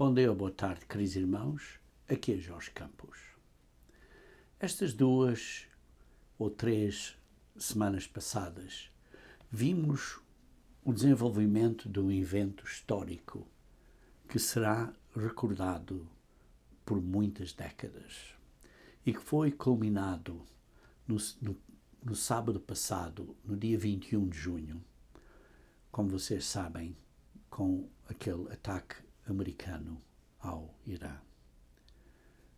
Bom dia ou boa tarde, queridos irmãos. Aqui é Jorge Campos. Estas 2 ou 3 semanas passadas vimos o desenvolvimento de um evento histórico que será recordado por muitas décadas e que foi culminado no sábado passado, no dia 21 de junho, como vocês sabem, com aquele ataque americano ao Irã.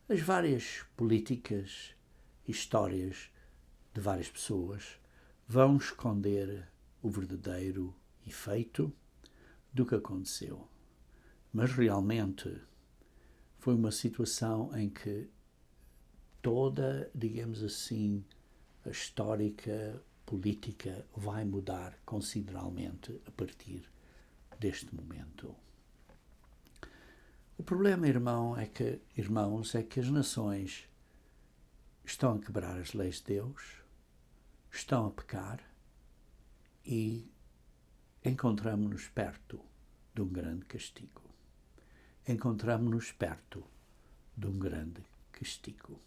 As várias políticas e histórias de várias pessoas vão esconder o verdadeiro efeito do que aconteceu. Mas realmente foi uma situação em que toda, digamos assim, a histórica política vai mudar consideravelmente a partir deste momento. O problema, irmãos, é que as nações estão a quebrar as leis de Deus, estão a pecar e encontramos-nos perto de um grande castigo. Encontramos-nos perto de um grande castigo.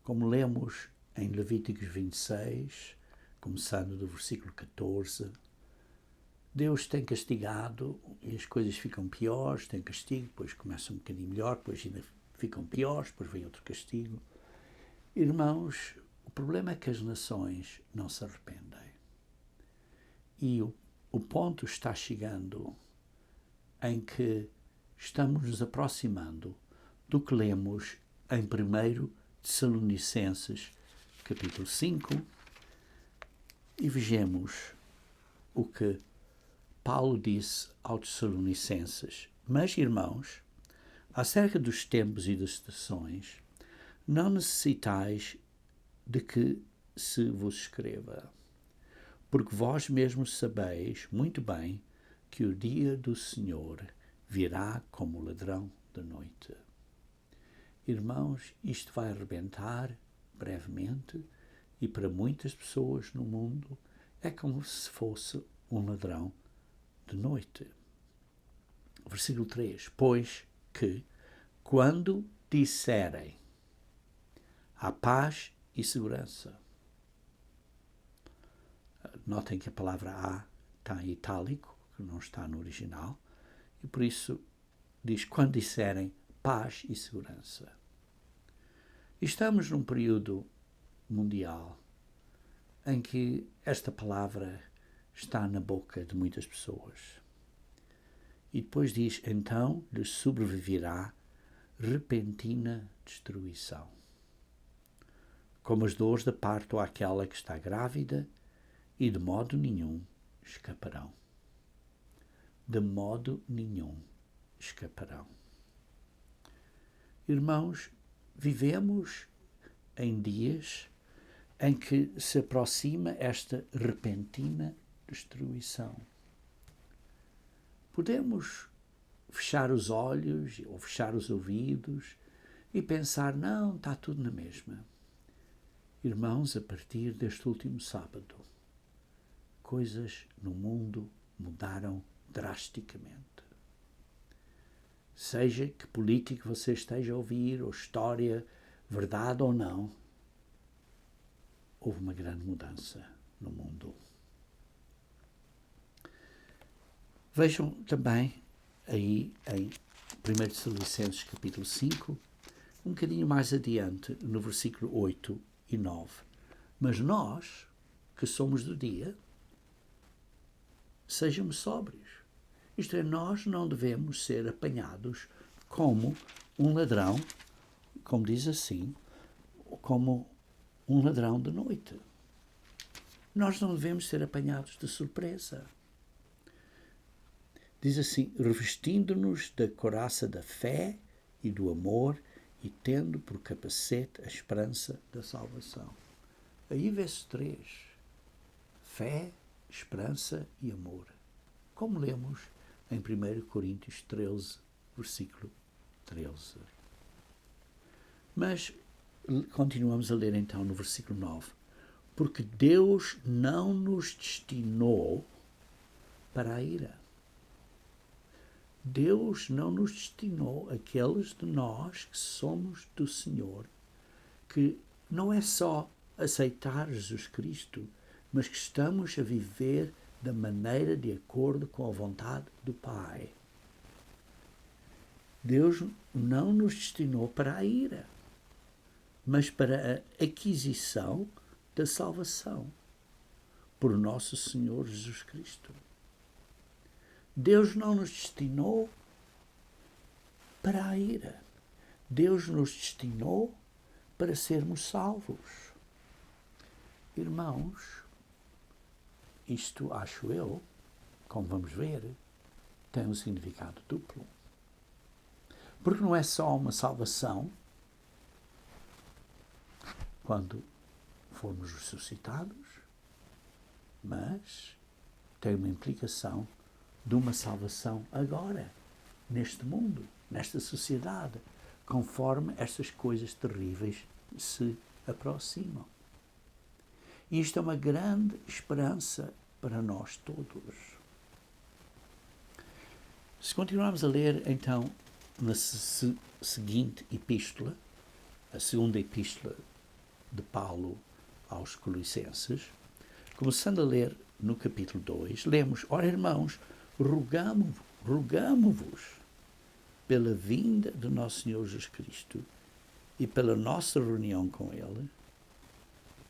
Como lemos em Levíticos 26, começando do versículo 14, Deus tem castigado e as coisas ficam piores, tem castigo, depois começa um bocadinho melhor, depois ainda ficam piores, depois vem outro castigo. Irmãos, o problema é que as nações não se arrependem. E o ponto está chegando em que estamos nos aproximando do que lemos em 1 Tessalonicenses, capítulo 5, e vejamos o que Paulo disse aos Tessalonicenses: Mas, irmãos, acerca dos tempos e das estações, não necessitais de que se vos escreva, porque vós mesmos sabeis muito bem que o dia do Senhor virá como ladrão da noite. Irmãos, isto vai arrebentar brevemente e para muitas pessoas no mundo é como se fosse um ladrão de noite. Versículo 3. Pois que, quando disserem a paz e segurança, notem que a palavra "a" está em itálico, que não está no original, e por isso diz quando disserem paz e segurança. Estamos num período mundial em que esta palavra está na boca de muitas pessoas. E depois diz, então lhes sobreviverá repentina destruição, como as dores de parto àquela que está grávida, e de modo nenhum escaparão. De modo nenhum escaparão. Irmãos, vivemos em dias em que se aproxima esta repentina destruição. Podemos fechar os olhos ou fechar os ouvidos e pensar, não, está tudo na mesma. Irmãos, a partir deste último sábado, coisas no mundo mudaram drasticamente. Seja que político você esteja a ouvir, ou história, verdade ou não, houve uma grande mudança no mundo. Vejam também aí em 1 Tessalonicenses capítulo 5, um bocadinho mais adiante, no versículo 8 e 9. Mas nós, que somos do dia, sejamos sóbrios. Isto é, nós não devemos ser apanhados como um ladrão, como diz assim, como um ladrão de noite. Nós não devemos ser apanhados de surpresa. Diz assim, revestindo-nos da couraça da fé e do amor e tendo por capacete a esperança da salvação. Aí vê-se 3. Fé, esperança e amor. Como lemos em 1 Coríntios 13, versículo 13. Mas continuamos a ler então no versículo 9. Porque Deus não nos destinou para a ira, Deus não nos destinou, aqueles de nós que somos do Senhor, que não é só aceitar Jesus Cristo, mas que estamos a viver da maneira de acordo com a vontade do Pai. Deus não nos destinou para a ira, mas para a aquisição da salvação por nosso Senhor Jesus Cristo. Deus não nos destinou para a ira. Deus nos destinou para sermos salvos. Irmãos, isto, acho eu, como vamos ver, tem um significado duplo. Porque não é só uma salvação quando formos ressuscitados, mas tem uma implicação de uma salvação agora, neste mundo, nesta sociedade, conforme estas coisas terríveis se aproximam. E isto é uma grande esperança para nós todos. Se continuarmos a ler, então, na seguinte epístola, a segunda epístola de Paulo aos Colossenses, começando a ler no capítulo 2, lemos: ora, irmãos, rogamo-vos pela vinda do nosso Senhor Jesus Cristo e pela nossa reunião com Ele,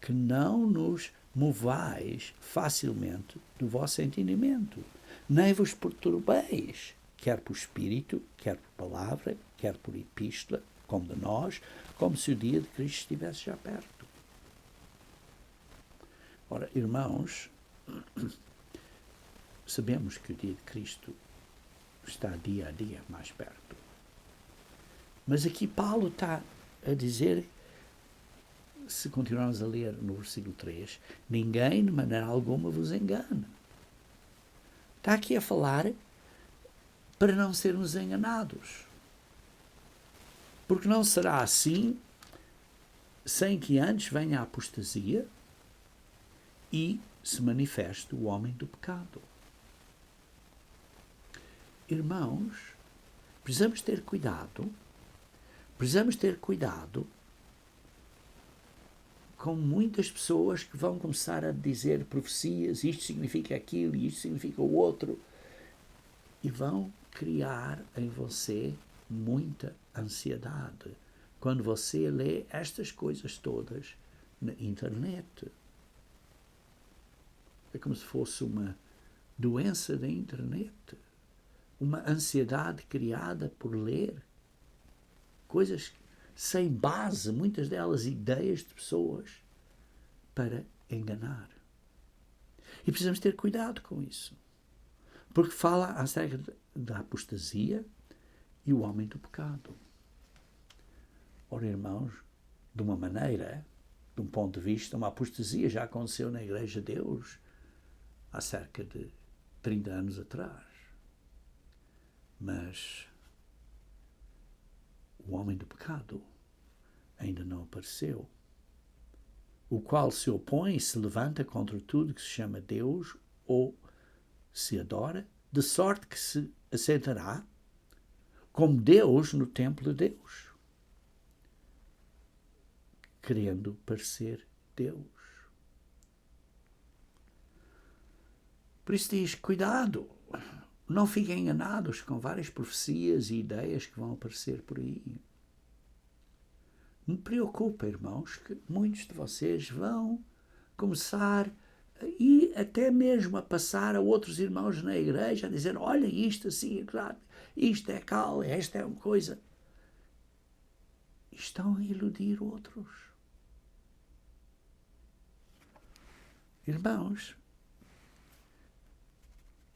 que não nos movais facilmente do vosso entendimento, nem vos perturbeis, quer por espírito, quer por palavra, quer por epístola, como de nós, como se o dia de Cristo estivesse já perto. Ora, irmãos, sabemos que o dia de Cristo está dia a dia mais perto. Mas aqui Paulo está a dizer, se continuarmos a ler no versículo 3, ninguém de maneira alguma vos engana. Está aqui a falar para não sermos enganados. Porque não será assim sem que antes venha a apostasia e se manifeste o homem do pecado. Irmãos, precisamos ter cuidado com muitas pessoas que vão começar a dizer profecias, isto significa aquilo, isto significa o outro, e vão criar em você muita ansiedade quando você lê estas coisas todas na internet. É como se fosse uma doença da internet, uma ansiedade criada por ler coisas sem base, muitas delas ideias de pessoas, para enganar. E precisamos ter cuidado com isso, porque fala acerca da apostasia e o homem do pecado. Ora, irmãos, de uma maneira, de um ponto de vista, uma apostasia já aconteceu na Igreja de Deus há cerca de 30 anos atrás. Mas o homem do pecado ainda não apareceu, o qual se opõe e se levanta contra tudo que se chama Deus ou se adora, de sorte que se assentará como Deus no templo de Deus, querendo parecer Deus. Por isso diz, cuidado, não fiquem enganados com várias profecias e ideias que vão aparecer por aí. Me preocupa, irmãos, que muitos de vocês vão começar e até mesmo a passar a outros irmãos na igreja, a dizer, olha isto assim, claro, isto é cal, esta é uma coisa. Estão a iludir outros. Irmãos,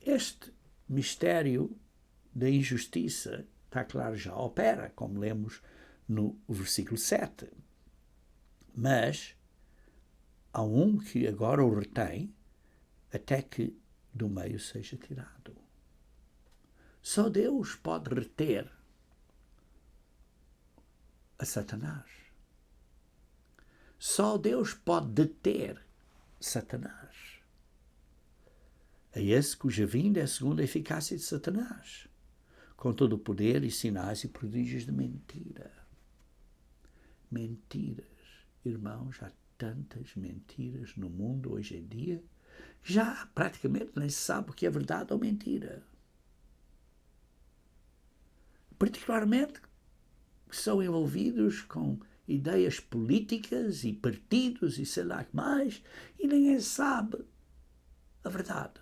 este mistério da injustiça, está claro, já opera, como lemos no versículo 7. Mas há um que agora o retém até que do meio seja tirado. Só Deus pode reter a Satanás. Só Deus pode deter Satanás. É esse cuja vinda é segundo a eficácia de Satanás. com todo o poder e sinais e prodígios de mentira. Mentiras. Irmãos, há tantas mentiras no mundo hoje em dia, já praticamente nem se sabe o que é verdade ou mentira. Particularmente são envolvidos com ideias políticas e partidos e sei lá o que mais, e ninguém sabe a verdade.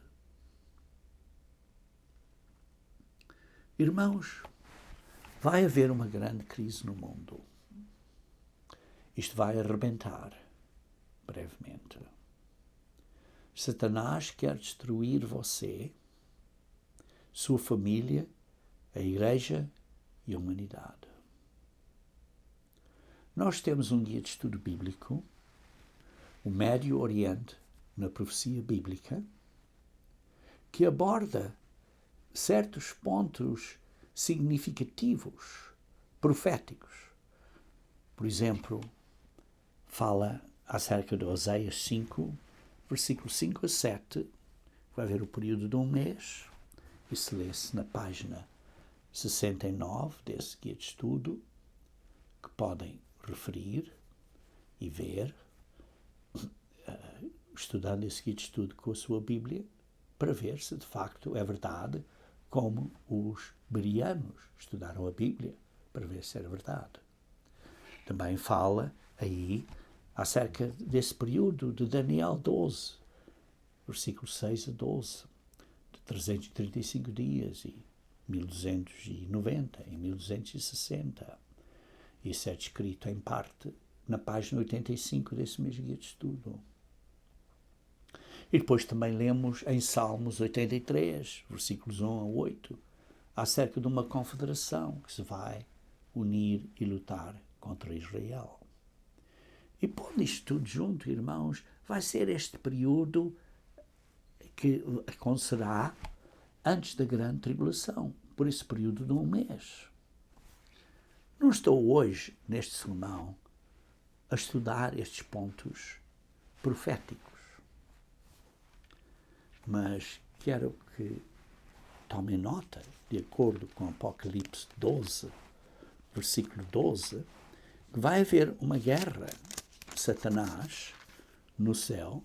Irmãos, vai haver uma grande crise no mundo. Isto vai arrebentar brevemente. Satanás quer destruir você, sua família, a Igreja e a humanidade. Nós temos um guia de estudo bíblico, o Médio Oriente na Profecia Bíblica, que aborda certos pontos significativos, proféticos. Por exemplo, fala acerca de Oséias 5, versículos 5 a 7, vai ver o período de um mês, isso lê-se na página 69 desse guia de estudo, que podem referir e ver, estudando esse guia de estudo com a sua Bíblia, para ver se de facto é verdade, como os bereanos estudaram a Bíblia, para ver se era verdade. Também fala aí acerca desse período de Daniel 12, versículos 6 a 12, de 335 dias e 1290 e 1260. Isso é descrito em parte na página 85 desse mesmo guia de estudo. E depois também lemos em Salmos 83, versículos 1 a 8, acerca de uma confederação que se vai unir e lutar contra Israel. E pondo isto tudo junto, irmãos, vai ser este período que acontecerá antes da grande tribulação, por esse período de um mês. Não estou hoje, neste sermão, a estudar estes pontos proféticos, mas quero que tomem nota, de acordo com Apocalipse 12, versículo 12, que vai haver uma guerra de Satanás no céu,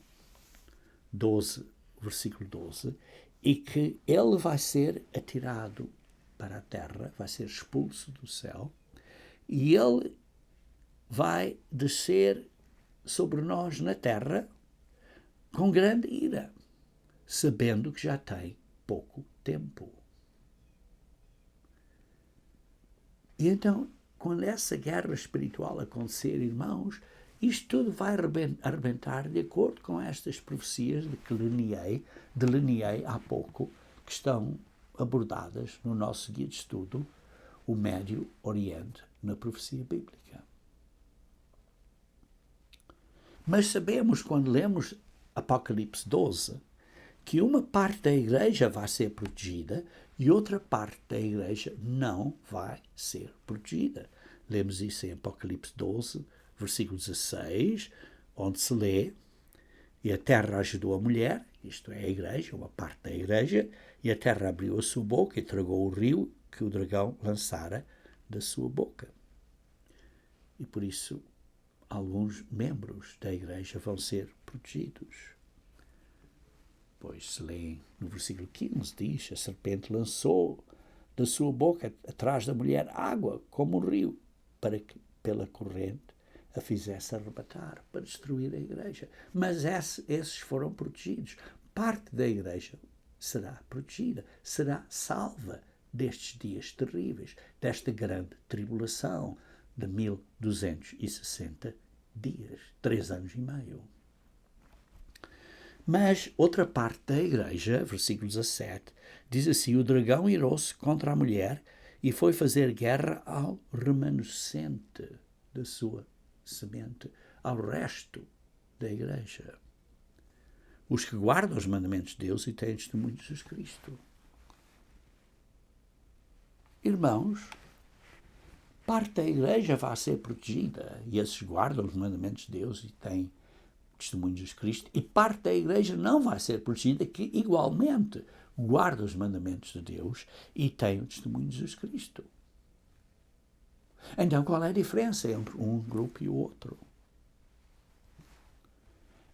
12, versículo 12, e que ele vai ser atirado para a terra, vai ser expulso do céu, e ele vai descer sobre nós na terra com grande ira, sabendo que já tem pouco tempo. E então, quando essa guerra espiritual acontecer, irmãos, isto tudo vai arrebentar de acordo com estas profecias de que delineei há pouco, que estão abordadas no nosso guia de estudo, o Médio Oriente na Profecia Bíblica. Mas sabemos, quando lemos Apocalipse 12, que uma parte da igreja vai ser protegida e outra parte da igreja não vai ser protegida. Lemos isso em Apocalipse 12, versículo 16, onde se lê: e a terra ajudou a mulher, isto é, a igreja, uma parte da igreja, e a terra abriu a sua boca e tragou o rio que o dragão lançara da sua boca. E por isso, alguns membros da igreja vão ser protegidos. Pois se lê no versículo 15, diz: a serpente lançou da sua boca atrás da mulher água como um rio, para que pela corrente a fizesse arrebatar, para destruir a igreja. Mas esses foram protegidos. Parte da igreja será protegida, será salva destes dias terríveis, desta grande tribulação de 1260 dias, 3 anos e meio. Mas outra parte da igreja, versículo 17, diz assim: o dragão irou-se contra a mulher e foi fazer guerra ao remanescente da sua semente, ao resto da igreja, os que guardam os mandamentos de Deus e têm testemunho de Jesus Cristo. Irmãos, parte da igreja vai ser protegida e esses guardam os mandamentos de Deus e têm testemunho de Jesus Cristo, e parte da igreja não vai ser protegida, que igualmente guarda os mandamentos de Deus e tem o testemunho de Jesus Cristo. Então, qual é a diferença entre um grupo e o outro?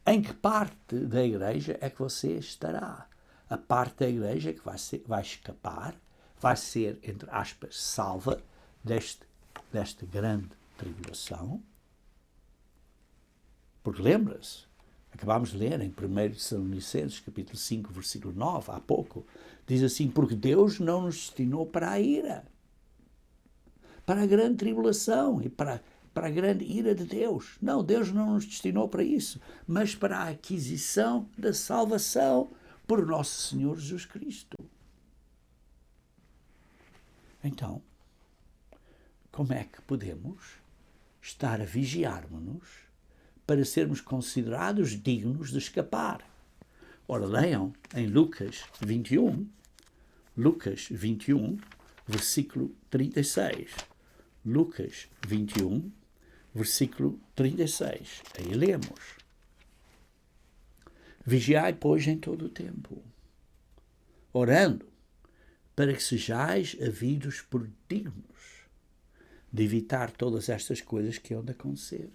Em que parte da igreja é que você estará? A parte da igreja que vai escapar, vai ser, entre aspas, salva desta grande tribulação. Porque lembra-se, acabámos de ler em 1 Tessalonicenses, capítulo 5, versículo 9, há pouco, diz assim, porque Deus não nos destinou para a ira, para a grande tribulação e para a grande ira de Deus. Não, Deus não nos destinou para isso, mas para a aquisição da salvação por nosso Senhor Jesus Cristo. Então, como é que podemos estar a vigiar-nos para sermos considerados dignos de escapar? Ora, leiam em Lucas 21, versículo 36. Lucas 21, versículo 36. Aí lemos. Vigiai, pois, em todo o tempo, orando, para que sejais havidos por dignos de evitar todas estas coisas que hão de acontecer.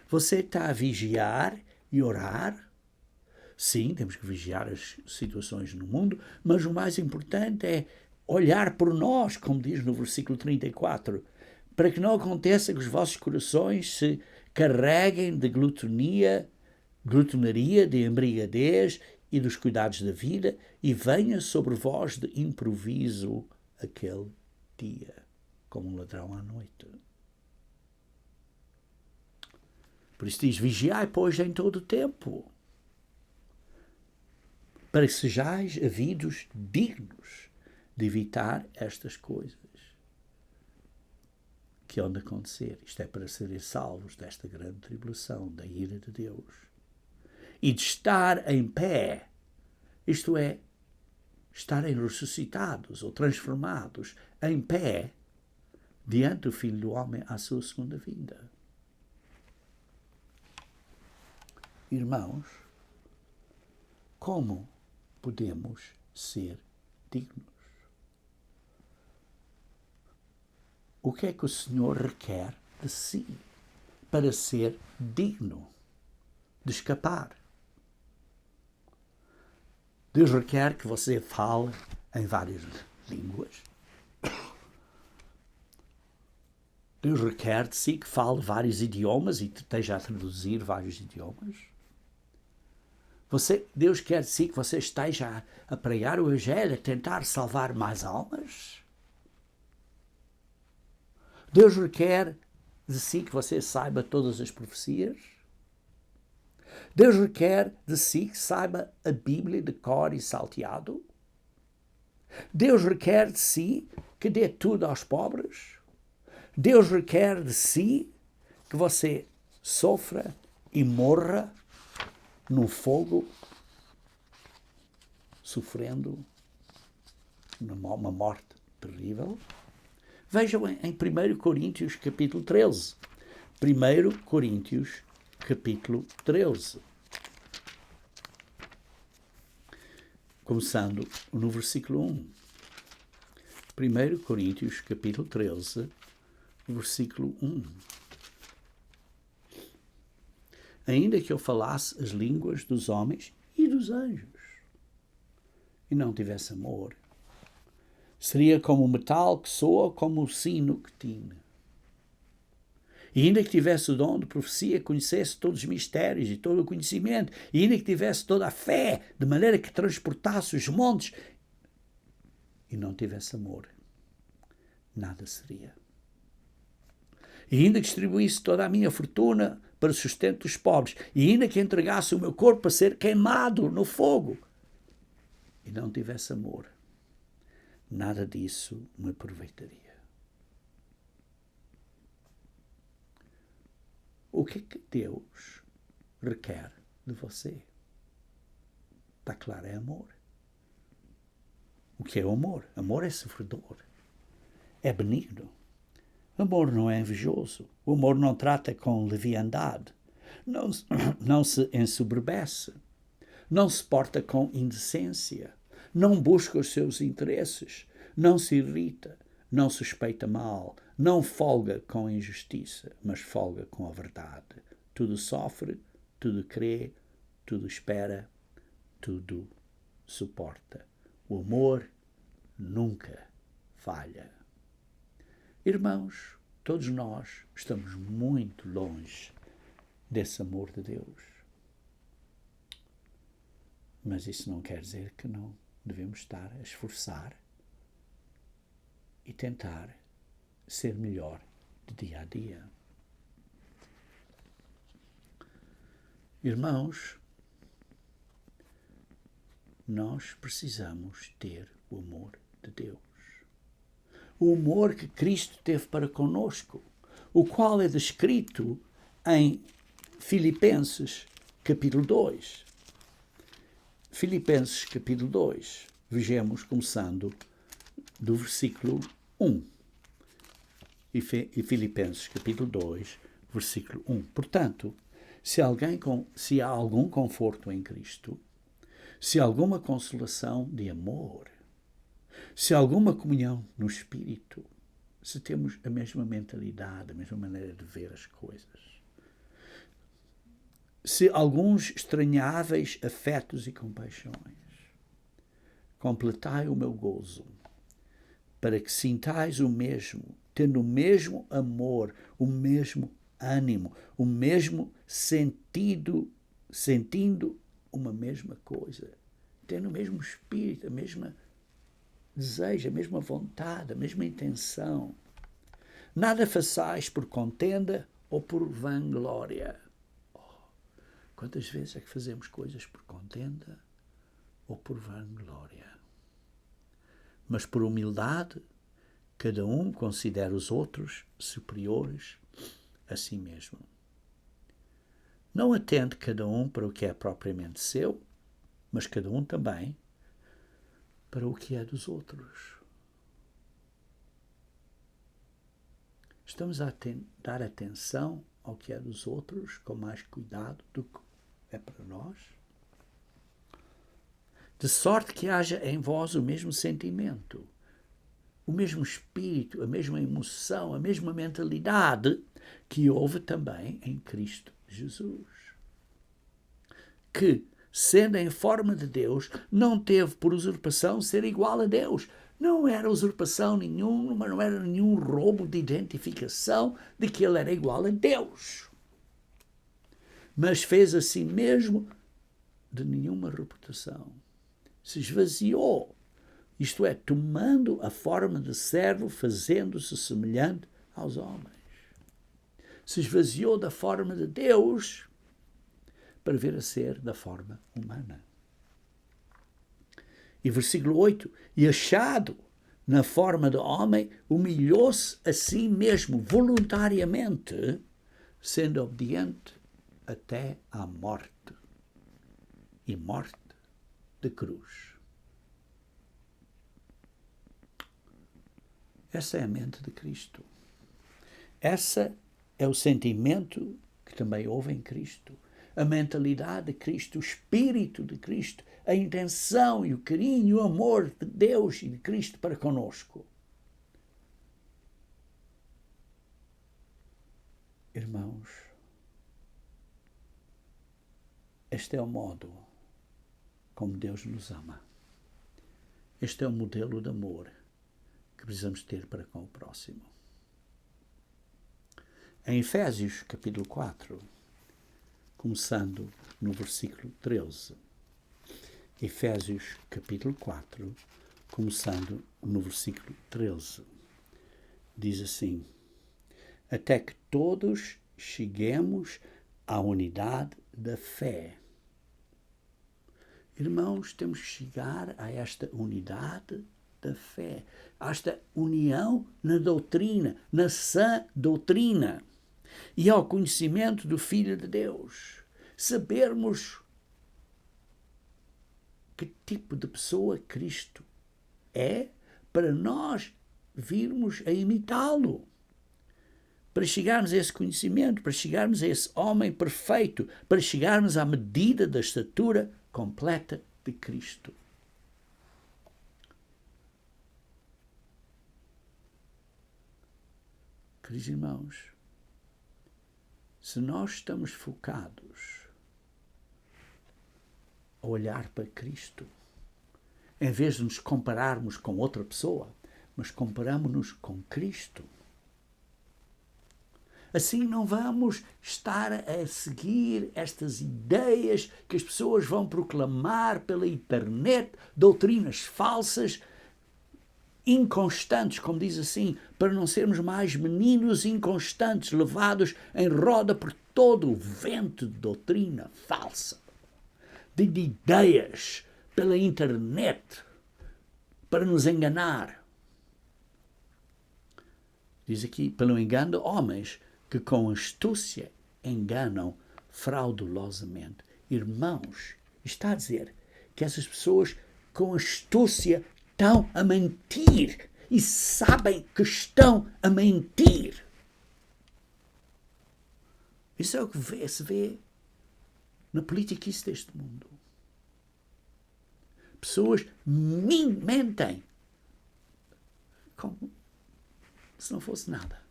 Você está a vigiar e orar? Sim, temos que vigiar as situações no mundo, mas o mais importante é olhar por nós, como diz no versículo 34, para que não aconteça que os vossos corações se carreguem de glutonaria, de embriaguez e dos cuidados da vida, e venha sobre vós de improviso aquele dia, como um ladrão à noite. Por isso diz, vigiai, pois, em todo o tempo, para que sejais havidos dignos de evitar estas coisas que hão de acontecer. Isto é para serem salvos desta grande tribulação, da ira de Deus. E de estar em pé, isto é, estarem ressuscitados ou transformados em pé diante do Filho do Homem à sua segunda vinda. Irmãos, como podemos ser dignos? O que é que o Senhor requer de si para ser digno de escapar? Deus requer que você fale em várias línguas. Deus requer de si que fale vários idiomas e esteja a traduzir vários idiomas. Deus quer de si que você esteja a pregar o Evangelho, a tentar salvar mais almas. Deus requer de si que você saiba todas as profecias. Deus requer de si que saiba a Bíblia de cor e salteado. Deus requer de si que dê tudo aos pobres. Deus requer de si que você sofra e morra no fogo, sofrendo uma morte terrível. Vejam em 1 Coríntios capítulo 13. 1 Coríntios capítulo 13. Começando no versículo 1. 1 Coríntios capítulo 13, versículo 1. Ainda que eu falasse as línguas dos homens e dos anjos, e não tivesse amor, seria como o metal que soa, como o sino que tine. E ainda que tivesse o dom de profecia, conhecesse todos os mistérios e todo o conhecimento, e ainda que tivesse toda a fé, de maneira que transportasse os montes, e não tivesse amor, nada seria. E ainda que distribuísse toda a minha fortuna para o sustento dos pobres, e ainda que entregasse o meu corpo para ser queimado no fogo, e não tivesse amor, nada disso me aproveitaria. O que é que Deus requer de você? Está claro, é amor. O que é o amor? Amor é sofredor, é benigno. O amor não é invejoso. O amor não trata com leviandade. Não se ensoberbece. não se porta com indecência, não busca os seus interesses, não se irrita, não suspeita mal, não folga com a injustiça, mas folga com a verdade. Tudo sofre, tudo crê, tudo espera, tudo suporta. O amor nunca falha. Irmãos, todos nós estamos muito longe desse amor de Deus. Mas isso não quer dizer que não devemos estar a esforçar e tentar ser melhor de dia a dia. Irmãos, nós precisamos ter o amor de Deus. O amor que Cristo teve para conosco, o qual é descrito em Filipenses, capítulo 2. Filipenses, capítulo 2. Vejamos, começando do versículo 1. E Filipenses, capítulo 2, versículo 1. Portanto, se há algum conforto em Cristo, se há alguma consolação de amor, se há alguma comunhão no Espírito, se temos a mesma mentalidade, a mesma maneira de ver as coisas, se alguns estranháveis afetos e compaixões, completai o meu gozo, para que sintais o mesmo, tendo o mesmo amor, o mesmo ânimo, o mesmo sentido, sentindo uma mesma coisa, tendo o mesmo espírito, a mesma desejo, a mesma vontade, a mesma intenção. Nada façais por contenda ou por vanglória. Quantas vezes é que fazemos coisas por contenda ou por vanglória? Mas por humildade, cada um considera os outros superiores a si mesmo. Não atende cada um para o que é propriamente seu, mas cada um também para o que é dos outros. Estamos a dar atenção ao que é dos outros com mais cuidado do que é para nós? De sorte que haja em vós o mesmo sentimento, o mesmo espírito, a mesma emoção, a mesma mentalidade que houve também em Cristo Jesus. Que, sendo em forma de Deus, não teve por usurpação ser igual a Deus. Não era usurpação nenhuma, não era nenhum roubo de identificação de que ele era igual a Deus. Mas fez a si mesmo de nenhuma reputação. Se esvaziou, isto é, tomando a forma de servo, fazendo-se semelhante aos homens. Se esvaziou da forma de Deus para vir a ser da forma humana. E versículo 8, e achado na forma de homem, humilhou-se a si mesmo voluntariamente, sendo obediente até à morte, e morte de cruz. Essa é a mente de Cristo. Essa é o sentimento que também houve em Cristo. A mentalidade de Cristo, o espírito de Cristo, a intenção e o carinho e o amor de Deus e de Cristo para conosco. Irmãos, este é o modo como Deus nos ama. Este é o modelo de amor que precisamos ter para com o próximo. Em Efésios, capítulo 4, começando no versículo 13. Efésios, capítulo 4, começando no versículo 13. Diz assim: até que todos cheguemos à unidade da fé. Irmãos, temos que chegar a esta unidade da fé, a esta união na doutrina, na sã doutrina, e ao conhecimento do Filho de Deus. Sabermos que tipo de pessoa Cristo é, para nós virmos a imitá-lo. Para chegarmos a esse conhecimento, para chegarmos a esse homem perfeito, para chegarmos à medida da estatura completa de Cristo. Queridos irmãos, se nós estamos focados a olhar para Cristo, em vez de nos compararmos com outra pessoa, mas comparamos-nos com Cristo, assim não vamos estar a seguir estas ideias que as pessoas vão proclamar pela internet, doutrinas falsas, inconstantes, como diz assim, para não sermos mais meninos inconstantes, levados em roda por todo o vento de doutrina falsa, de ideias pela internet, para nos enganar. Diz aqui, pelo engano de homens que com astúcia enganam fraudulosamente. Irmãos, está a dizer que essas pessoas com astúcia estão a mentir e sabem que estão a mentir. Isso é o que se vê na politiquice deste mundo. Pessoas mentem como se não fosse nada.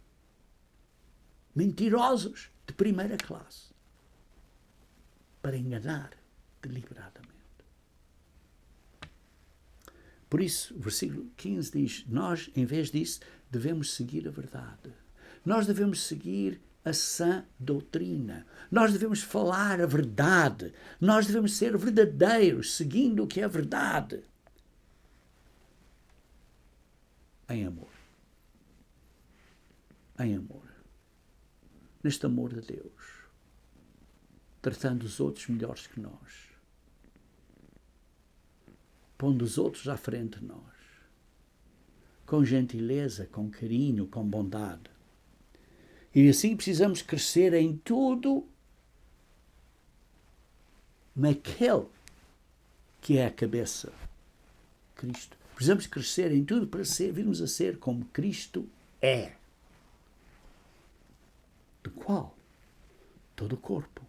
Mentirosos de primeira classe para enganar deliberadamente. Por isso, o versículo 15 diz, nós, em vez disso, devemos seguir a verdade. Nós devemos seguir a sã doutrina. Nós devemos falar a verdade. Nós devemos ser verdadeiros, seguindo o que é verdade. Em amor. Em amor. Neste amor de Deus. Tratando os outros melhores que nós. Pondo os outros à frente de nós. Com gentileza, com carinho, com bondade. E assim precisamos crescer em tudo naquele que é a cabeça, Cristo. Precisamos crescer em tudo para virmos a ser como Cristo é. Do qual todo o corpo,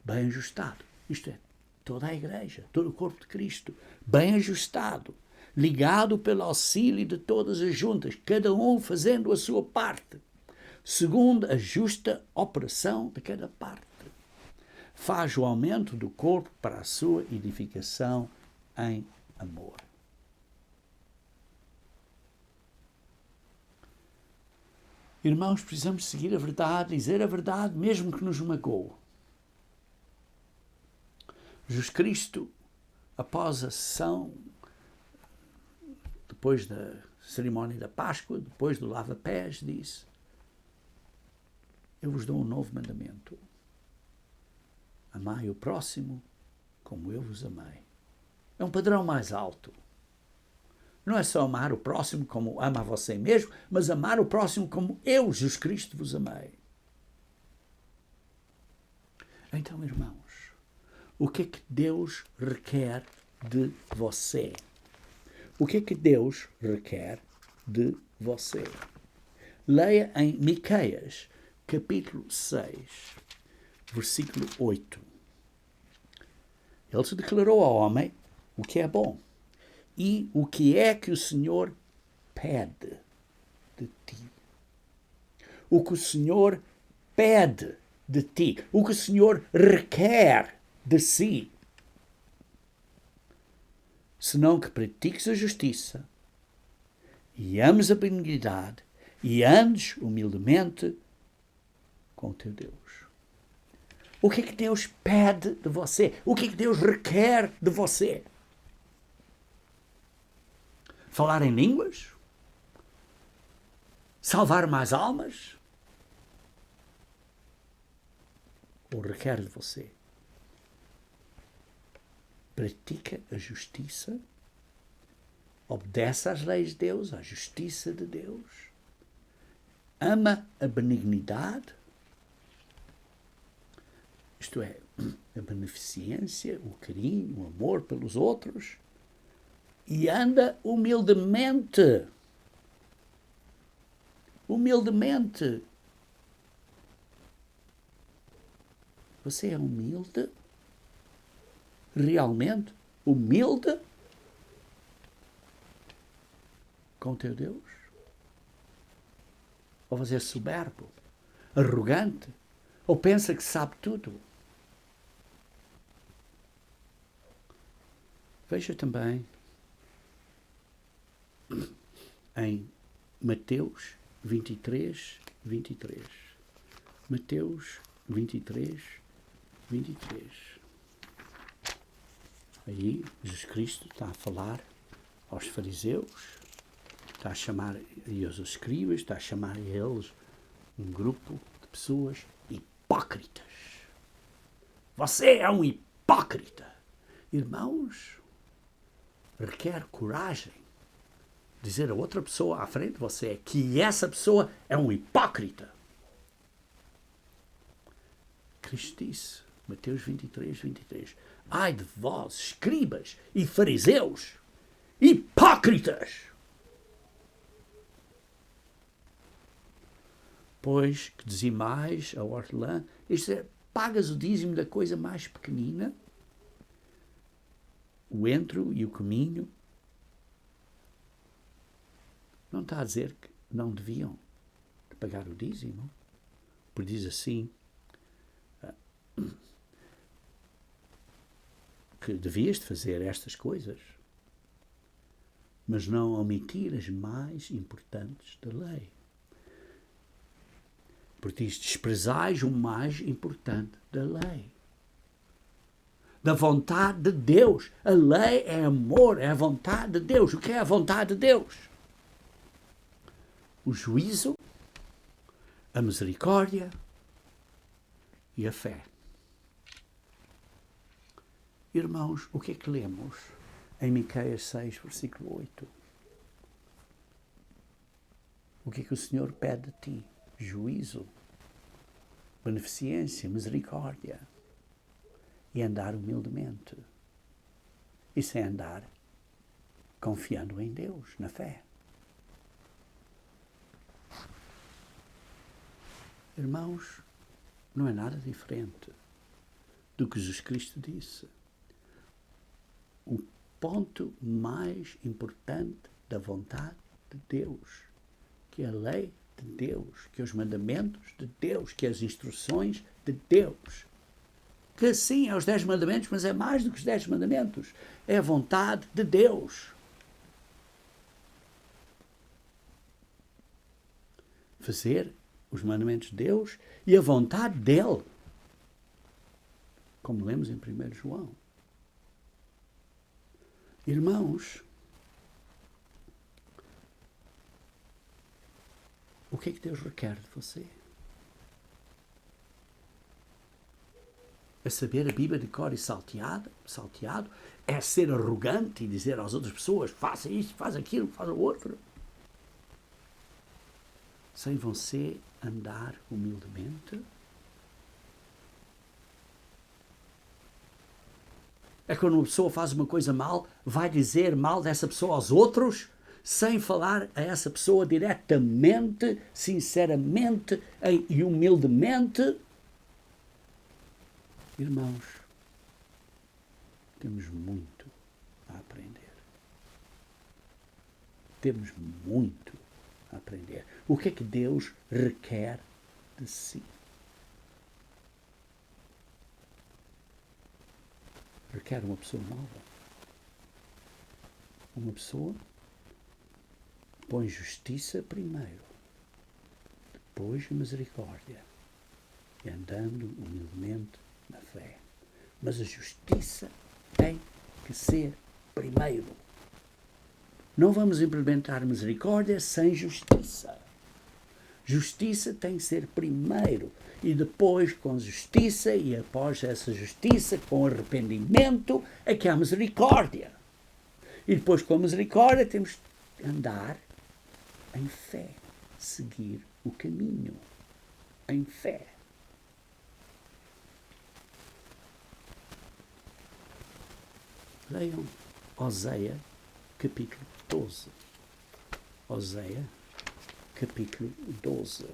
bem ajustado, isto é, toda a igreja, todo o corpo de Cristo, bem ajustado, ligado pelo auxílio de todas as juntas, cada um fazendo a sua parte, segundo a justa operação de cada parte, faz o aumento do corpo para a sua edificação em amor. Irmãos, precisamos seguir a verdade, dizer a verdade, mesmo que nos magoe. Jesus Cristo, após a sessão, depois da cerimónia da Páscoa, depois do lava-pés, disse: eu vos dou um novo mandamento. Amai o próximo como eu vos amei. É um padrão mais alto. Não é só amar o próximo como ama a você mesmo, mas amar o próximo como eu, Jesus Cristo, vos amei. Então, irmãos, o que é que Deus requer de você? O que é que Deus requer de você? Leia em Miqueias, capítulo 6, versículo 8. Ele se declarou ao homem o que é bom. E o que é que o Senhor pede de ti? O que o Senhor pede de ti? O que o Senhor requer de si? Senão que pratiques a justiça e ames a benignidade e andes humildemente com o teu Deus. O que é que Deus pede de você? O que é que Deus requer de você? Falar em línguas? Salvar mais almas? Ou requer de você? Pratica a justiça? Obedece às leis de Deus, à justiça de Deus? Ama a benignidade? Isto é, a beneficência, o carinho, o amor pelos outros? E anda humildemente. Humildemente. Você é humilde? realmente humilde com o teu Deus? Ou você é soberbo, arrogante, ou pensa que sabe tudo? Veja também em Mateus 23, 23. Mateus 23, 23. Aí Jesus Cristo está a falar aos fariseus, está a chamar e aos escribas, está a chamar a eles um grupo de pessoas hipócritas. Você é um hipócrita. Irmãos, requer coragem dizer a outra pessoa à frente de você que essa pessoa é um hipócrita. Cristo disse, Mateus 23, 23, ai de vós, escribas e fariseus, hipócritas! Pois que dizimais a hortelã, isto é, pagas o dízimo da coisa mais pequenina, o entro e o cominho. Não está a dizer que não deviam pagar o dízimo, porque diz assim, que devias de fazer estas coisas, mas não omitir as mais importantes da lei. Porque diz, desprezais o mais importante da lei. Da vontade de Deus. A lei é amor, é a vontade de Deus. O que é a vontade de Deus? O juízo, a misericórdia e a fé. Irmãos, o que é que lemos em Miqueias 6, versículo 8? O que é que o Senhor pede de ti? Juízo, beneficência, misericórdia e andar humildemente. Isso é andar confiando em Deus, na fé. Irmãos, não é nada diferente do que Jesus Cristo disse. O ponto mais importante da vontade de Deus, que é a lei de Deus, que é os mandamentos de Deus, que é as instruções de Deus, que sim, é os 10 mandamentos, mas é mais do que os 10 mandamentos, é a vontade de Deus. Fazer os mandamentos de Deus e a vontade dele, como lemos em 1 João. Irmãos, o que é que Deus requer de você? É saber a Bíblia de cor e salteado? É ser arrogante e dizer às outras pessoas, faça isto, faz aquilo, faz o outro? Sem você andar humildemente? É quando uma pessoa faz uma coisa mal, vai dizer mal dessa pessoa aos outros, sem falar a essa pessoa diretamente, sinceramente e humildemente? Irmãos, temos muito a aprender. Temos muito a aprender. O que é que Deus requer de si? Requer uma pessoa nova. Uma pessoa que põe justiça primeiro, depois misericórdia, e andando humildemente na fé. Mas a justiça tem que ser primeiro. Não vamos implementar misericórdia sem justiça. Justiça tem que ser primeiro. E depois, com justiça, e após essa justiça, com arrependimento, é que há misericórdia. E depois, com misericórdia, temos que andar em fé. Seguir o caminho. Em fé. Leiam Oséias, capítulo 12. Oséias, capítulo 12.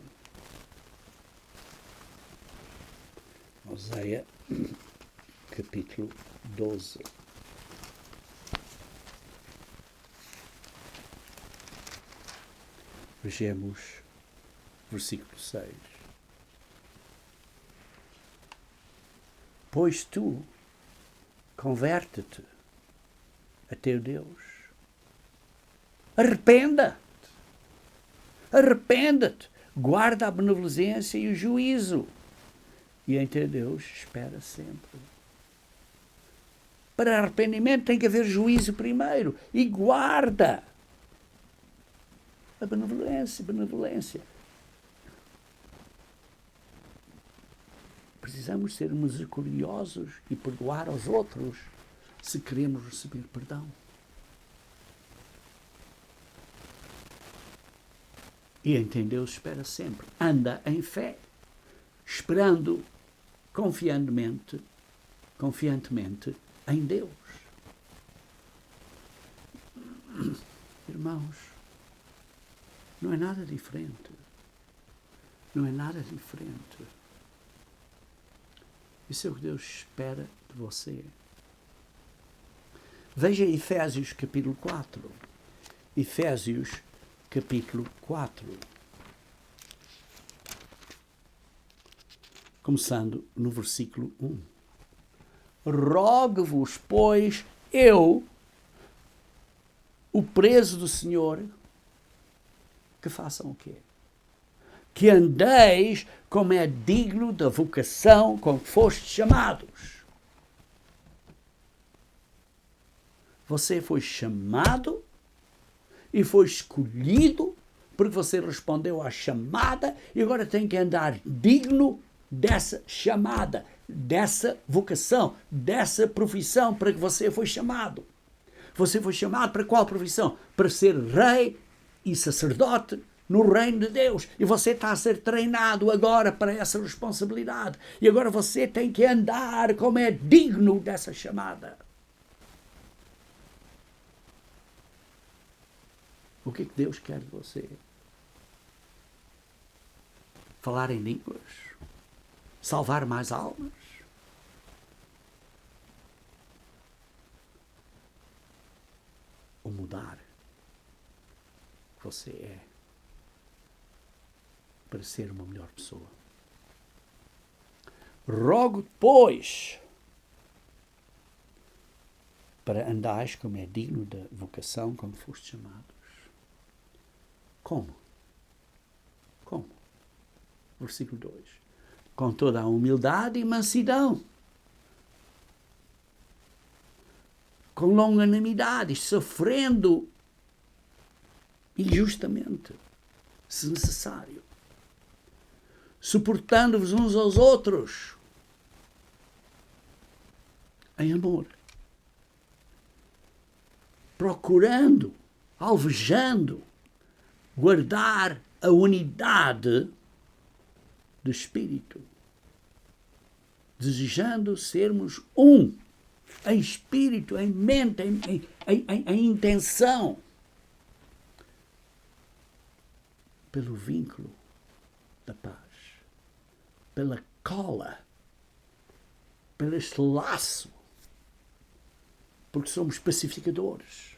capítulo 12. Vejamos versículo 6. Pois tu converte-te a teu Deus. Arrependa-te. Guarda a benevolência e o juízo. E em teu Deus espera sempre. Para arrependimento tem que haver juízo primeiro. E guarda a benevolência. Precisamos ser misericordiosos e perdoar aos outros se queremos receber perdão. E em Deus espera sempre. Anda em fé, esperando confiantemente em Deus. Irmãos, não é nada diferente. Isso é o que Deus espera de você. Veja Efésios capítulo 4. Efésios capítulo 4. Começando no versículo 1. Rogo-vos, pois, eu, o preso do Senhor, que façam o quê? Que andeis como é digno da vocação com que fostes chamados. Você foi chamado e foi escolhido porque você respondeu à chamada e agora tem que andar digno dessa chamada, dessa vocação, dessa profissão para que você foi chamado. Você foi chamado para qual profissão? Para ser rei e sacerdote no reino de Deus. E você está a ser treinado agora para essa responsabilidade. E agora você tem que andar como é digno dessa chamada. O que é que Deus quer de você? Falar em línguas? Salvar mais almas? Ou mudar o que você é para ser uma melhor pessoa? Rogo, pois, para andares como é digno da vocação como foste chamados. Como? Versículo 2. Com toda a humildade e mansidão, com longanimidade, sofrendo injustamente, se necessário, suportando-vos uns aos outros em amor, procurando, alvejando, guardar a unidade do Espírito, desejando sermos um, em espírito, em mente, em intenção, pelo vínculo da paz, pela cola, pelo este laço, porque somos pacificadores.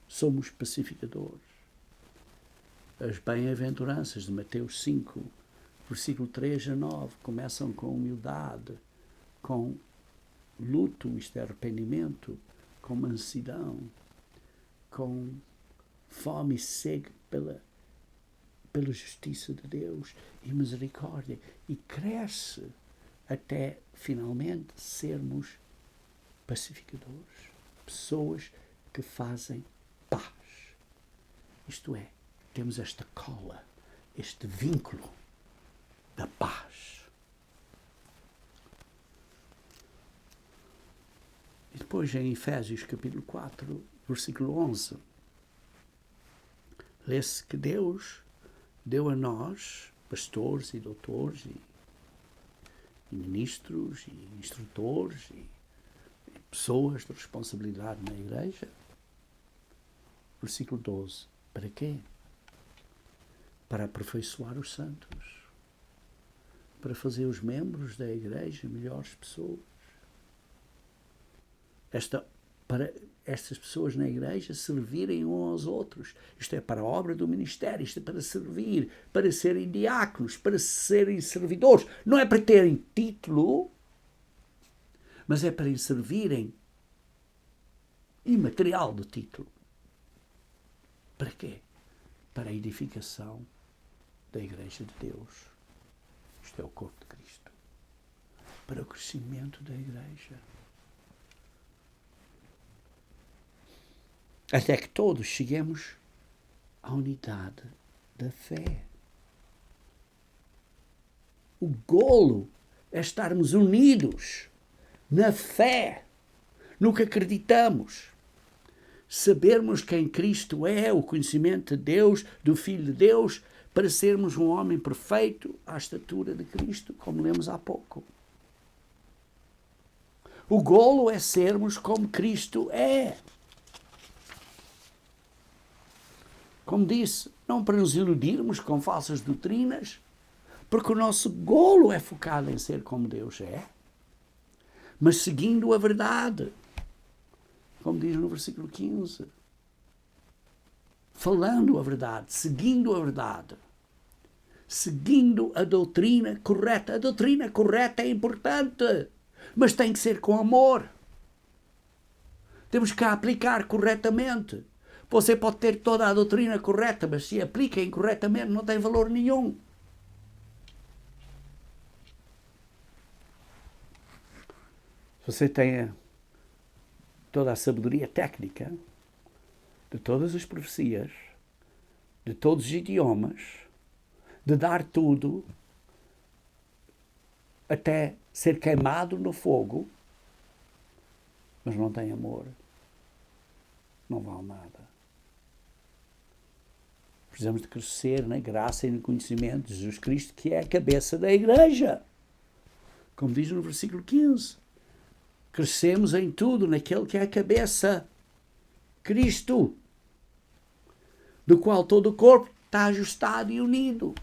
Somos pacificadores. As bem-aventuranças de Mateus 5, versículo 3 a 9, começam com humildade, com luto, isto é arrependimento, com mansidão, com fome e sede pela justiça de Deus e misericórdia, e cresce até finalmente sermos pacificadores, pessoas que fazem paz. Isto é, temos esta cola, este vínculo da paz. E depois em Efésios capítulo 4, versículo 11, lê-se que Deus deu a nós, pastores e doutores e ministros e instrutores e pessoas de responsabilidade na igreja. Versículo 12. Para quê? Para aperfeiçoar os santos, para fazer os membros da igreja melhores pessoas. Para estas pessoas na igreja servirem uns aos outros. Isto é para a obra do ministério, isto é para servir, para serem diáconos, para serem servidores. Não é para terem título, mas é para servirem imaterial do título. Para quê? Para a edificação da igreja de Deus. Isto é o corpo de Cristo. Para o crescimento da igreja. Até que todos cheguemos à unidade da fé. O golo é estarmos unidos na fé, no que acreditamos. Sabermos quem Cristo é, o conhecimento de Deus, do Filho de Deus, para sermos um homem perfeito à estatura de Cristo, como lemos há pouco. O golo é sermos como Cristo é. Como disse, não para nos iludirmos com falsas doutrinas, porque o nosso golo é focado em ser como Deus é, mas seguindo a verdade, como diz no versículo 15. Falando a verdade, seguindo a verdade, seguindo a doutrina correta. A doutrina correta é importante, mas tem que ser com amor. Temos que a aplicar corretamente. Você pode ter toda a doutrina correta, mas se aplica incorretamente não tem valor nenhum. Você tem toda a sabedoria técnica de todas as profecias, de todos os idiomas, de dar tudo até ser queimado no fogo, mas não tem amor, não vale nada. Precisamos de crescer na graça e no conhecimento de Jesus Cristo, que é a cabeça da igreja. Como diz no versículo 15. Crescemos em tudo naquele que é a cabeça, Cristo, do qual todo o corpo está ajustado e unido.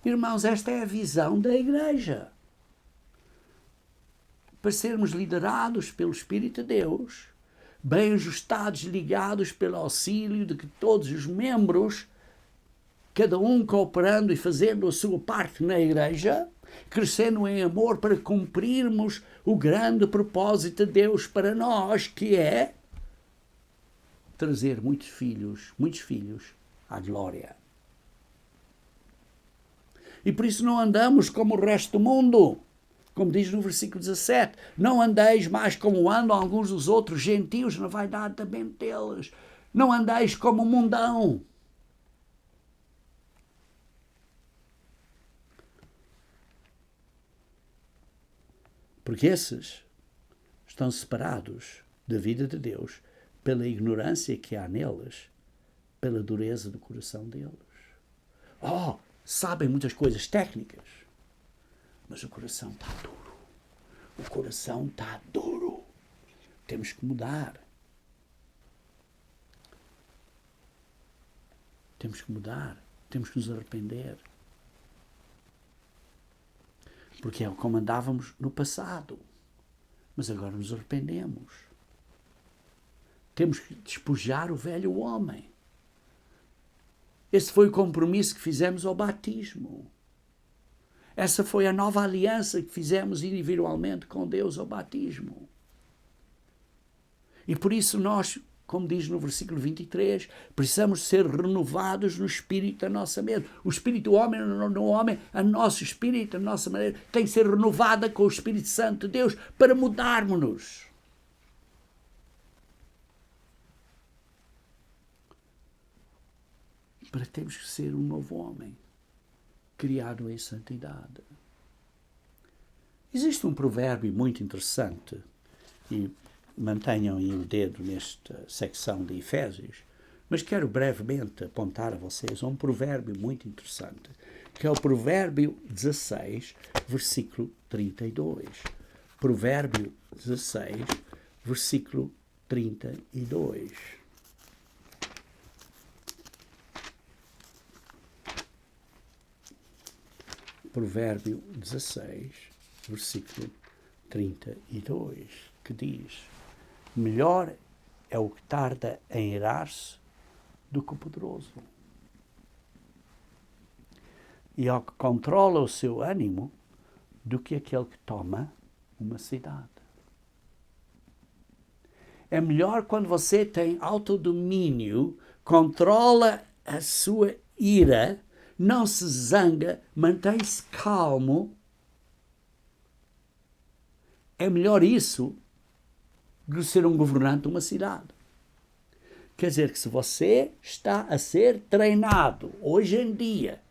Irmãos, esta é a visão da igreja. Para sermos liderados pelo Espírito de Deus, bem ajustados, ligados pelo auxílio de que todos os membros, cada um cooperando e fazendo a sua parte na igreja, crescendo em amor para cumprirmos o grande propósito de Deus para nós, que é trazer muitos filhos à glória. E por isso não andamos como o resto do mundo. Como diz no versículo 17, não andeis mais como andam alguns dos outros gentios na vaidade da mente deles. Não andeis como o mundão. Porque esses estão separados da vida de Deus pela ignorância que há neles, pela dureza do coração deles. Sabem muitas coisas técnicas, mas o coração está duro. O coração está duro. Temos que mudar. Temos que mudar. Temos que nos arrepender. Porque é como andávamos no passado. Mas agora nos arrependemos. Temos que despojar o velho homem. Esse foi o compromisso que fizemos ao batismo. Essa foi a nova aliança que fizemos individualmente com Deus ao batismo. E por isso nós, como diz no versículo 23, precisamos ser renovados no espírito da nossa mente. O espírito do homem, no homem, a nosso espírito, a nossa maneira, tem que ser renovada com o Espírito Santo de Deus para mudarmos-nos. Para termos que ser um novo homem, criado em santidade. Existe um provérbio muito interessante, e mantenham aí o dedo nesta secção de Efésios, mas quero brevemente apontar a vocês um provérbio muito interessante, que é o provérbio 16, versículo 32. Provérbio 16, versículo 32. Provérbio 16, versículo 32, que diz: melhor é o que tarda em irar-se do que o poderoso. E ao que controla o seu ânimo do que aquele que toma uma cidade. É melhor quando você tem autodomínio, controla a sua ira, não se zanga, mantém-se calmo. É melhor isso do que ser um governante de uma cidade. Quer dizer que se você está a ser treinado hoje em dia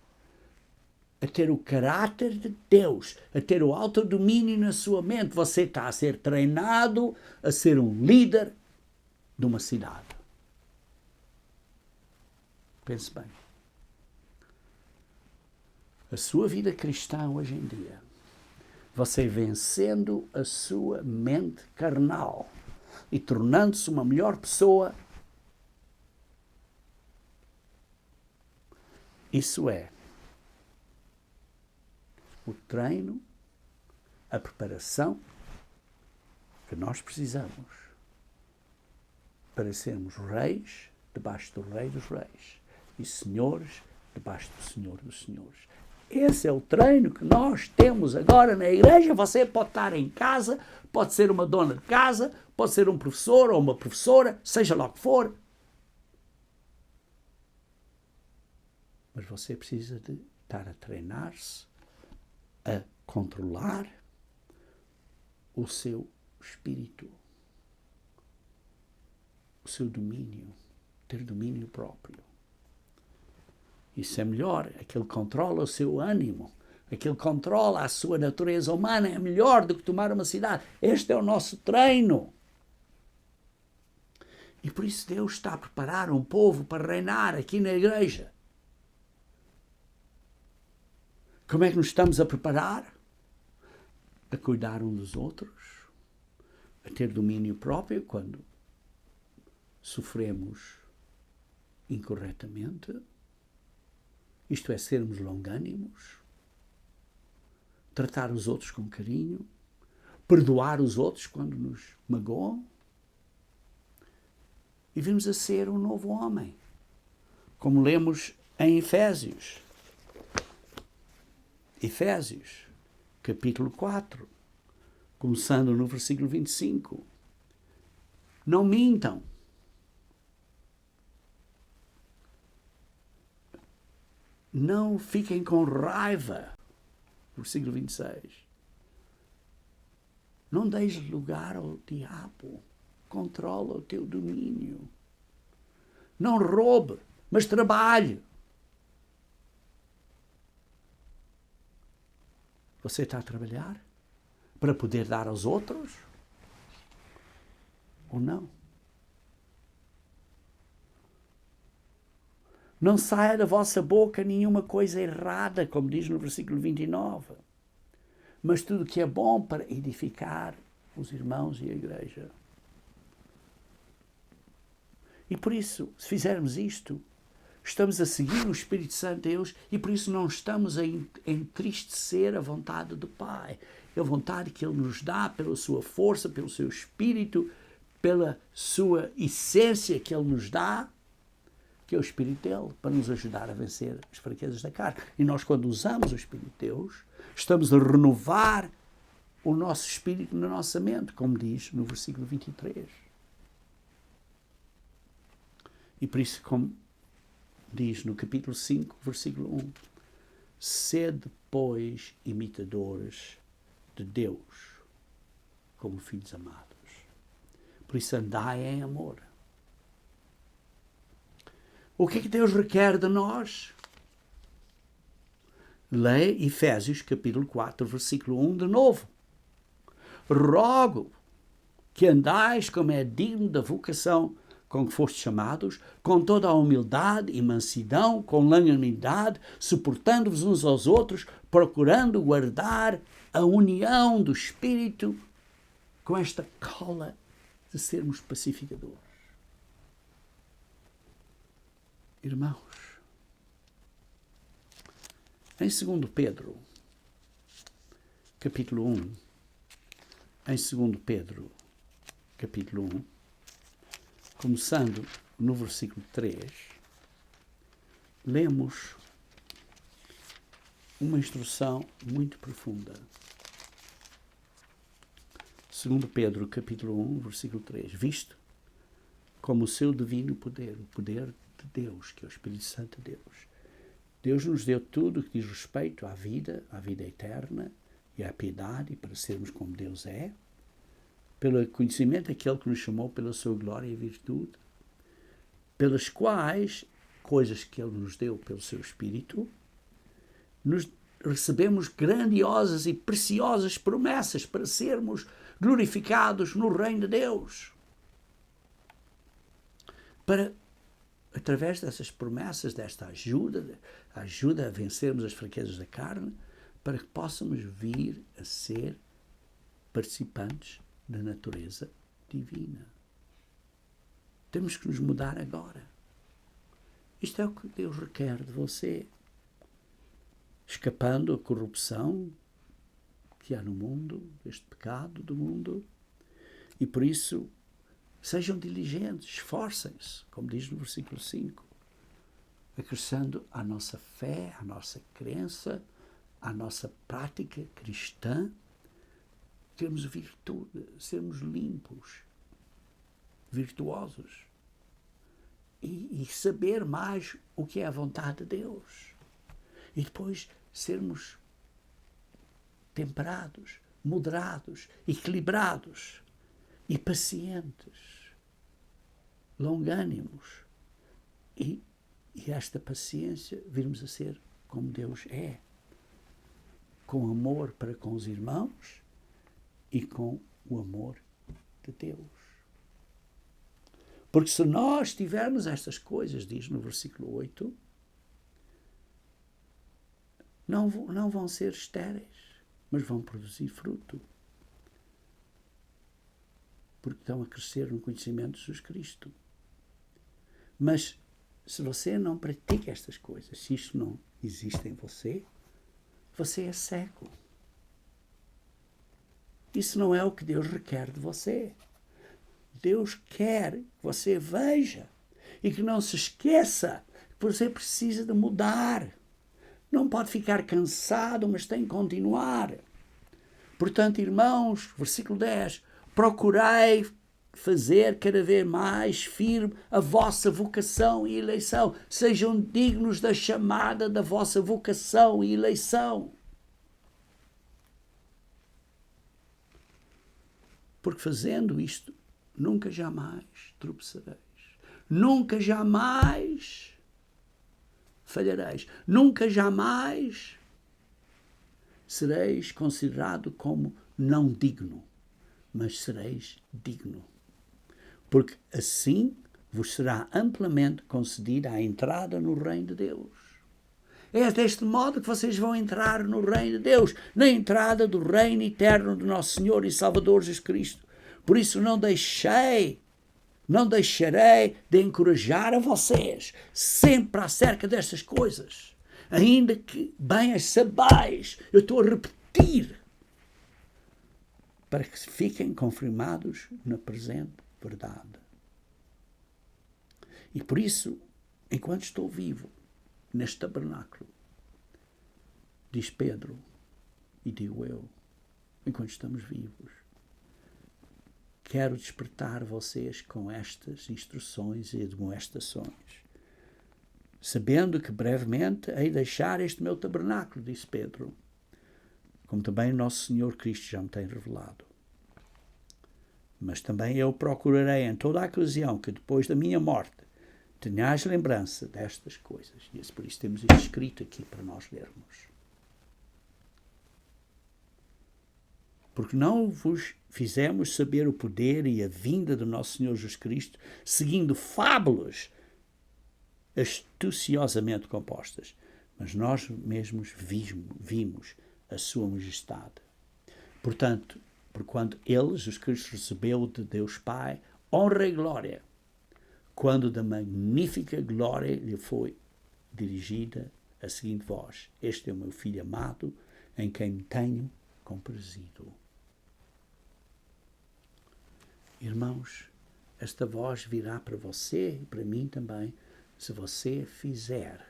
a ter o caráter de Deus, a ter o autodomínio na sua mente, você está a ser treinado a ser um líder de uma cidade. Pense bem. A sua vida cristã hoje em dia, você vencendo a sua mente carnal e tornando-se uma melhor pessoa, isso é o treino, a preparação que nós precisamos para sermos reis debaixo do Rei dos Reis e senhores debaixo do Senhor dos Senhores. Esse é o treino que nós temos agora na igreja. Você pode estar em casa, pode ser uma dona de casa, pode ser um professor ou uma professora, seja lá o que for. Mas você precisa de estar a treinar-se, a controlar o seu espírito, o seu domínio, ter domínio próprio. Isso é melhor, aquele controla o seu ânimo, aquele controla a sua natureza humana, é melhor do que tomar uma cidade. Este é o nosso treino. E por isso Deus está a preparar um povo para reinar aqui na igreja. Como é que nos estamos a preparar? A cuidar uns dos outros, a ter domínio próprio quando sofremos incorretamente, isto é, sermos longânimos, tratar os outros com carinho, perdoar os outros quando nos magoam, e vimos a ser um novo homem, como lemos em Efésios. Efésios, capítulo 4, começando no versículo 25. Não mintam. Não fiquem com raiva. Versículo 26. Não deis lugar ao diabo. Controla o teu domínio. Não roube, mas trabalhe. Você está a trabalhar para poder dar aos outros? Ou não? Não saia da vossa boca nenhuma coisa errada, como diz no versículo 29, mas tudo que é bom para edificar os irmãos e a igreja. E por isso, se fizermos isto, estamos a seguir o Espírito Santo de Deus e por isso não estamos a entristecer a vontade do Pai. É a vontade que Ele nos dá pela sua força, pelo seu Espírito, pela sua essência que Ele nos dá, que é o Espírito dele, para nos ajudar a vencer as fraquezas da carne. E nós, quando usamos o Espírito de Deus, estamos a renovar o nosso espírito na nossa mente, como diz no versículo 23. E por isso, como diz no capítulo 5, versículo 1, sede, pois, imitadores de Deus, como filhos amados. Por isso, andai em amor. O que é que Deus requer de nós? Leia Efésios capítulo 4, versículo 1 de novo. Rogo que andais como é digno da vocação com que fostes chamados, com toda a humildade e mansidão, com longanimidade, suportando-vos uns aos outros, procurando guardar a união do Espírito com esta cola de sermos pacificadores. Irmãos, em 2 Pedro, capítulo 1, em 2 Pedro, capítulo 1, começando no versículo 3, lemos uma instrução muito profunda. 2 Pedro, capítulo 1, versículo 3. Visto como o seu divino poder, o poder de Deus, que é o Espírito Santo de Deus. Deus nos deu tudo o que diz respeito à vida eterna e à piedade, para sermos como Deus é, pelo conhecimento daquele que nos chamou pela sua glória e virtude, pelas quais, coisas que Ele nos deu pelo seu Espírito, nos recebemos grandiosas e preciosas promessas para sermos glorificados no reino de Deus. Para, através dessas promessas, desta ajuda a vencermos as fraquezas da carne, para que possamos vir a ser participantes da natureza divina. Temos que nos mudar agora. Isto é o que Deus requer de você. Escapando a corrupção que há no mundo, este pecado do mundo, e por isso sejam diligentes, esforcem-se, como diz no versículo 5, acrescentando à nossa fé, à nossa crença, à nossa prática cristã, termos virtude, sermos limpos, virtuosos, e saber mais o que é a vontade de Deus. E depois sermos temperados, moderados, equilibrados e pacientes, longânimos. E esta paciência virmos a ser como Deus é, com amor para com os irmãos e com o amor de Deus. Porque se nós tivermos estas coisas, diz no versículo 8, não vão ser estéreis, mas vão produzir fruto. Porque estão a crescer no conhecimento de Jesus Cristo. Mas se você não pratica estas coisas, se isto não existe em você, você é cego. Isso não é o que Deus requer de você. Deus quer que você veja e que não se esqueça que você precisa de mudar. Não pode ficar cansado, mas tem que continuar. Portanto, irmãos, versículo 10, procurai fazer cada vez mais firme a vossa vocação e eleição. Sejam dignos da chamada da vossa vocação e eleição. Porque fazendo isto, nunca jamais tropeçareis. Nunca jamais falhareis. Nunca jamais sereis considerado como não digno, mas sereis digno. Porque assim vos será amplamente concedida a entrada no reino de Deus. É deste modo que vocês vão entrar no reino de Deus, na entrada do reino eterno do nosso Senhor e Salvador Jesus Cristo. Por isso não deixarei de encorajar a vocês sempre acerca destas coisas. Ainda que bem as sabais, eu estou a repetir, para que fiquem confirmados na presente verdade. E por isso, enquanto estou vivo neste tabernáculo, diz Pedro, e digo eu, enquanto estamos vivos, quero despertar vocês com estas instruções e admoestações, sabendo que brevemente hei de deixar este meu tabernáculo, disse Pedro, como também o nosso Senhor Cristo já me tem revelado. Mas também eu procurarei em toda a ocasião que depois da minha morte tenhais lembrança destas coisas. E por isso temos isto escrito aqui para nós lermos. Porque não vos fizemos saber o poder e a vinda do nosso Senhor Jesus Cristo, seguindo fábulas astuciosamente compostas, mas nós mesmos vimos a sua majestade. Portanto, porquanto ele, Jesus Cristo, recebeu de Deus Pai honra e glória, quando da magnífica glória lhe foi dirigida a seguinte voz: este é o meu Filho amado, em quem tenho comprazido. Irmãos, esta voz virá para você e para mim também, se você fizer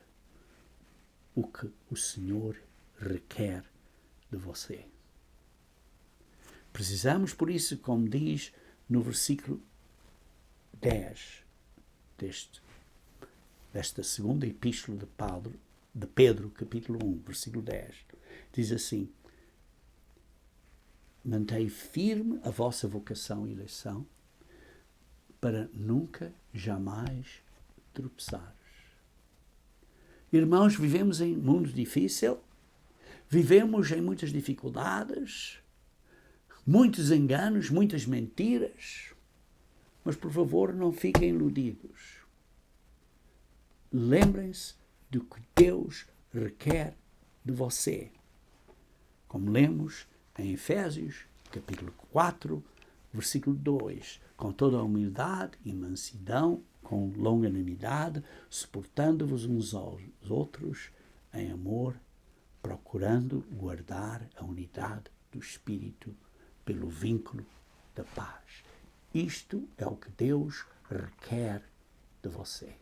o que o Senhor requer de você. Precisamos, por isso, como diz no versículo 10 desta segunda epístola de Pedro, capítulo 1, versículo 10, diz assim: mantei firme a vossa vocação e eleição, para nunca, jamais tropeçares. Irmãos, vivemos em um mundo difícil, vivemos em muitas dificuldades, muitos enganos, muitas mentiras, mas por favor não fiquem iludidos. Lembrem-se do que Deus requer de você. Como lemos em Efésios, capítulo 4, versículo 2, com toda a humildade e mansidão, com longanimidade, suportando-vos uns aos outros em amor, procurando guardar a unidade do Espírito pelo vínculo da paz. Isto é o que Deus requer de você.